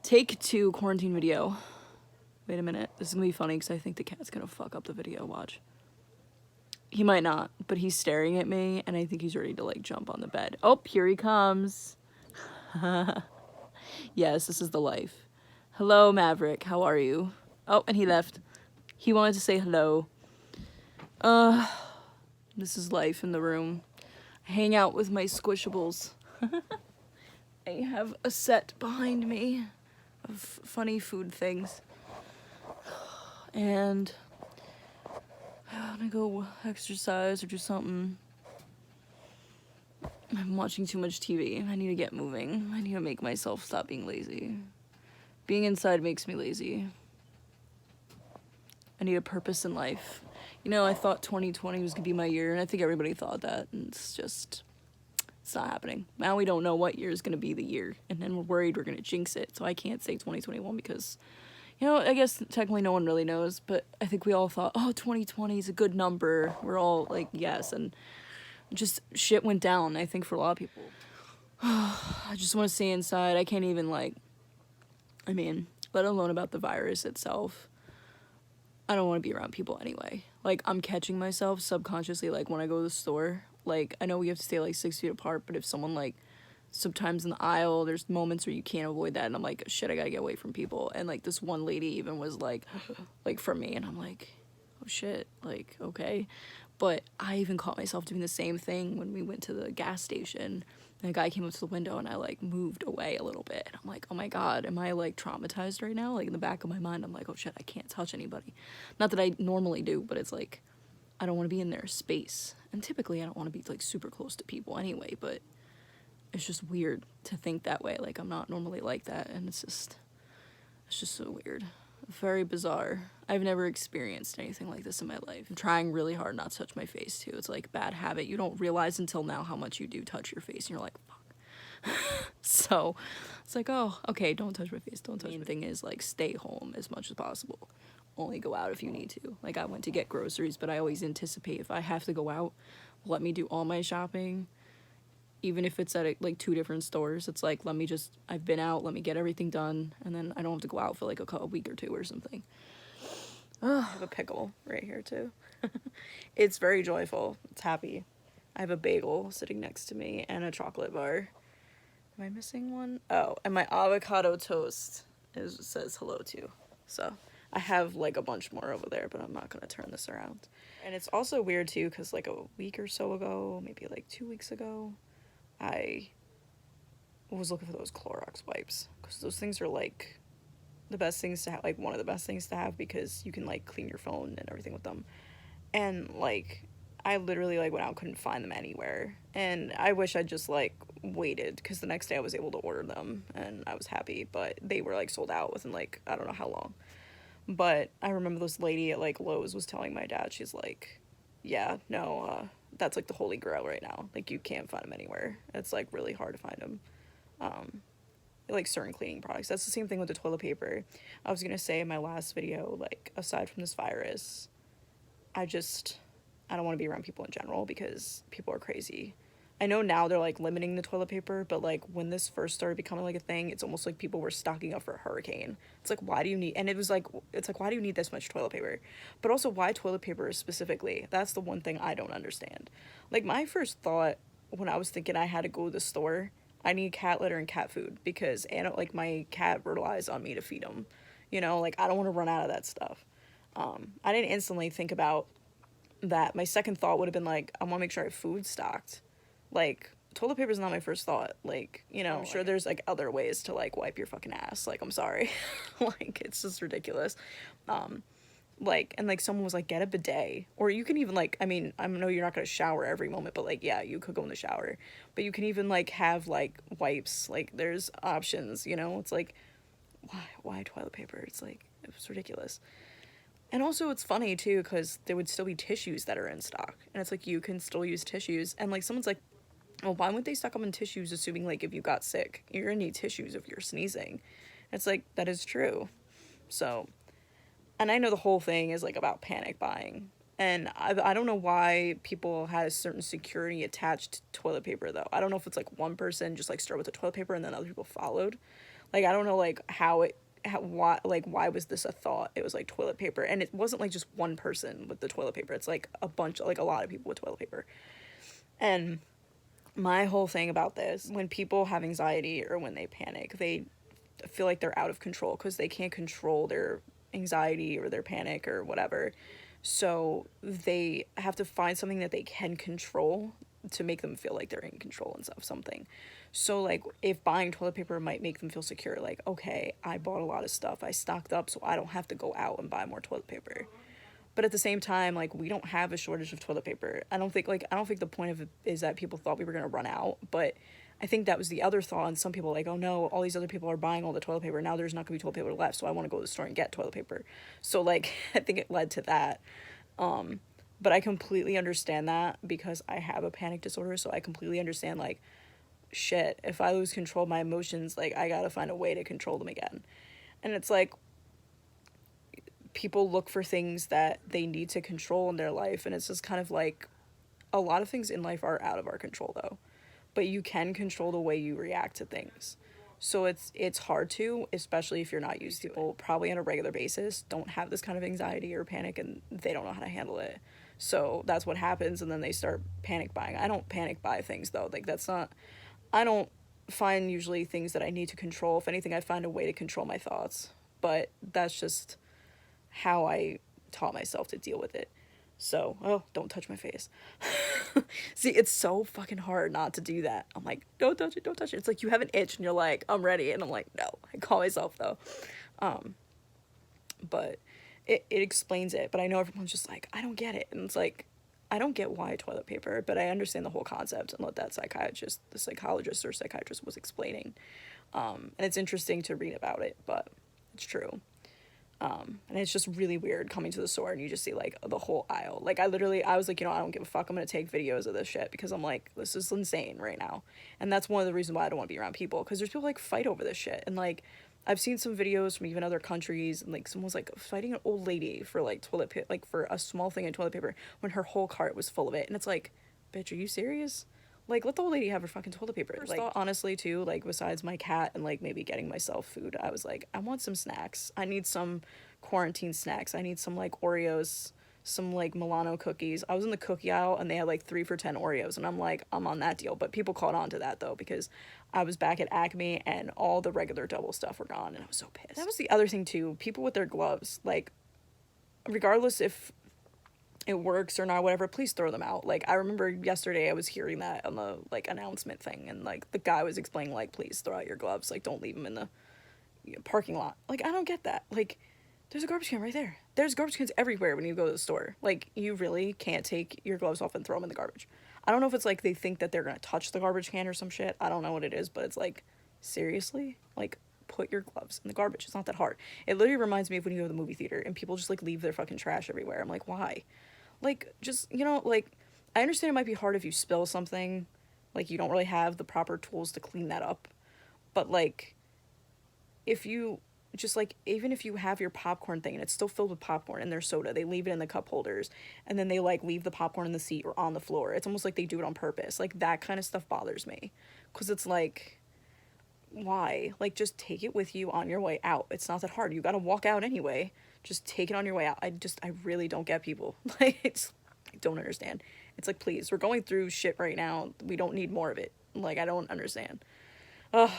Take 2 quarantine video. Wait a minute. This is gonna be funny because I think the cat's gonna fuck up the video. Watch. He might not, but he's staring at me, and I think he's ready to, like, jump on the bed. Oh, here he comes. Yes, this is the life. Hello, Maverick. How are you? Oh, and he left. He wanted to say hello. This is life in the room. I hang out with my squishables. I have a set behind me of funny food things. And I'm gonna go exercise or do something. I'm watching too much TV. I need to get moving. I need to make myself stop being lazy. Being inside makes me lazy. I need a purpose in life. You know, I thought 2020 was gonna be my year, and I think everybody thought that, and it's not happening. Now we don't know what year is gonna be the year, and then we're worried we're gonna jinx it, so I can't say 2021 because, you know, I guess technically no one really knows, but I think we all thought, oh, 2020 is a good number. We're all like, yes, and just shit went down, I think, for a lot of people. I just want to stay inside. I can't even, like, I mean, let alone about the virus itself. I don't want to be around people anyway. Like, I'm catching myself subconsciously, like, when I go to the store. Like, I know we have to stay, like, 6 feet apart, but if someone, like, sometimes in the aisle, there's moments where you can't avoid that, and I'm like, shit, I gotta get away from people. And, like, this one lady even was, like, from me, and I'm like, oh, shit, like, okay. But I even caught myself doing the same thing when we went to the gas station. And a guy came up to the window, and I, like, moved away a little bit. And I'm like, oh, my God, am I, like, traumatized right now? Like, in the back of my mind, I'm like, oh, shit, I can't touch anybody. Not that I normally do, but it's, like, I don't want to be in their space. And typically, I don't want to be, like, super close to people anyway, but it's just weird to think that way. Like, I'm not normally like that, and it's just so weird. Very bizarre. I've never experienced anything like this in my life. I'm trying really hard not to touch my face, too. It's like a bad habit. You don't realize until now how much you do touch your face, and you're like, fuck. So, it's like, oh, okay, don't touch my face, don't touch my face. The thing is, like, stay home as much as possible. Only go out if you need to. Like, I went to get groceries, but I always anticipate if I have to go out, let me do all my shopping. Even if it's at, like, 2 different stores, it's like, I've been out, let me get everything done, and then I don't have to go out for, like, a week or 2 or something. I have a pickle right here, too. It's very joyful. It's happy. I have a bagel sitting next to me and a chocolate bar. Am I missing one? Oh, and my avocado toast says hello, too. So, I have, like, a bunch more over there, but I'm not gonna turn this around. And it's also weird, too, because, like, a week or so ago, maybe, like, 2 weeks ago, I was looking for those Clorox wipes, because those things are, like, the best things to have, like, one of the best things to have, because you can, like, clean your phone and everything with them. And, like, I literally, like, went out, couldn't find them anywhere, and I wish I'd just, like, waited, because the next day I was able to order them, and I was happy, but they were, like, sold out within, like, I don't know how long. But I remember this lady at, like, Lowe's was telling my dad, she's like, yeah, no, that's, like, the holy grail right now. Like, you can't find them anywhere. It's, like, really hard to find them. Like, certain cleaning products. That's the same thing with the toilet paper. I was gonna say in my last video, like, aside from this virus, I don't want to be around people in general because people are crazy. I know now they're, like, limiting the toilet paper, but, like, when this first started becoming, like, a thing, it's almost like people were stocking up for a hurricane. It's like, why do you need, and it was like, it's like, why do you need this much toilet paper? But also, why toilet paper specifically? That's the one thing I don't understand. Like, my first thought when I was thinking I had to go to the store, I need cat litter and cat food because, like, my cat relies on me to feed him. You know, like, I don't want to run out of that stuff. I didn't instantly think about that. My second thought would have been, like, I want to make sure I have food stocked. Like, toilet paper is not my first thought. Like, you know, I'm sure there's, like, other ways to, like, wipe your fucking ass. Like, I'm sorry. Like, it's just ridiculous. Like, and, like, someone was like, get a bidet. Or you can even, like, I mean, I know you're not gonna shower every moment, but, like, yeah, you could go in the shower. But you can even, like, have, like, wipes. Like, there's options, you know? It's like, why toilet paper? It's like, it's ridiculous. And also, it's funny, too, because there would still be tissues that are in stock. And it's like, you can still use tissues. And, like, someone's like, well, why wouldn't they stock them in tissues, assuming, like, if you got sick, you're gonna need tissues if you're sneezing. And it's like, that is true. So, and I know the whole thing is, like, about panic buying. And I don't know why people had a certain security attached to toilet paper, though. I don't know if it's, like, one person just, like, started with the toilet paper and then other people followed. Like, I don't know, like, why was this a thought? It was like toilet paper, and it wasn't like just one person with the toilet paper. It's like a bunch, like a lot of people with toilet paper. And my whole thing about this, when people have anxiety or when they panic, they feel like they're out of control because they can't control their anxiety or their panic or whatever. So they have to find something that they can control to make them feel like they're in control and stuff, something. So like if buying toilet paper might make them feel secure, like, okay, I bought a lot of stuff, I stocked up so I don't have to go out and buy more toilet paper. But at the same time, like, we don't have a shortage of toilet paper. I don't think the point of it is that people thought we were going to run out, but I think that was the other thought. And some people like, oh no, all these other people are buying all the toilet paper, now there's not going to be toilet paper left, so I want to go to the store and get toilet paper. So like I think it led to that. But I completely understand that because I have a panic disorder, so I completely understand, like, shit, if I lose control of my emotions, like, I gotta find a way to control them again. And it's like, people look for things that they need to control in their life, and it's just kind of like, a lot of things in life are out of our control though, but you can control the way you react to things. So it's hard to, especially if you're not used to it. People probably on a regular basis don't have this kind of anxiety or panic, and they don't know how to handle it. So that's what happens, and then they start panic buying. I don't panic buy things though. Like, that's not, I don't find usually things that I need to control. If anything, I find a way to control my thoughts. But that's just how I taught myself to deal with it. So, oh, don't touch my face. See, it's so fucking hard not to do that. I'm like, don't touch it, don't touch it. It's like you have an itch and you're like, I'm ready. And I'm like, no. I call myself though. But it explains it. But I know everyone's just like, I don't get it. And it's like, I don't get why toilet paper, but I understand the whole concept and what that psychologist or psychiatrist was explaining. And it's interesting to read about it, but it's true. And it's just really weird coming to the store and you just see like the whole aisle. Like, I was like, I don't give a fuck. I'm gonna take videos of this shit because I'm like, this is insane right now. And that's one of the reasons why I don't want to be around people, because there's people like fight over this shit. And like, I've seen some videos from even other countries, and like someone was like fighting an old lady for like like for a small thing of toilet paper when her whole cart was full of it. And it's like, bitch, are you serious? Like, let the old lady have her fucking toilet paper. First thought, honestly, too, like, besides my cat and, like, maybe getting myself food, I was like, I want some snacks. I need some quarantine snacks. I need some, like, Oreos, some, like, Milano cookies. I was in the cookie aisle, and they had, like, 3 for $10 Oreos, and I'm like, I'm on that deal. But people caught on to that, though, because I was back at Acme, and all the regular double stuff were gone, and I was so pissed. That was the other thing, too. People with their gloves, like, regardless if it works or not, whatever, please throw them out. Like, I remember yesterday I was hearing that on the, like, announcement thing, and, like, the guy was explaining, like, please throw out your gloves, like, don't leave them in the parking lot. Like, I don't get that. Like, there's a garbage can right there. There's garbage cans everywhere when you go to the store. Like, you really can't take your gloves off and throw them in the garbage. I don't know if it's, like, they think that they're gonna touch the garbage can or some shit. I don't know what it is, but it's, like, seriously? Like, put your gloves in the garbage. It's not that hard. It literally reminds me of when you go to the movie theater and people just, like, leave their fucking trash everywhere. I'm like, why? Like, just, like, I understand it might be hard if you spill something, like, you don't really have the proper tools to clean that up, but, like, if you, just, like, even if you have your popcorn thing and it's still filled with popcorn and there's soda, they leave it in the cup holders, and then they, like, leave the popcorn in the seat or on the floor. It's almost like they do it on purpose. Like, that kind of stuff bothers me, because it's like, why? Like, just take it with you on your way out. It's not that hard. You gotta walk out anyway. Just take it on your way out. I really don't get people. Like, I don't understand. It's like, please, we're going through shit right now. We don't need more of it. Like, I don't understand. Ugh.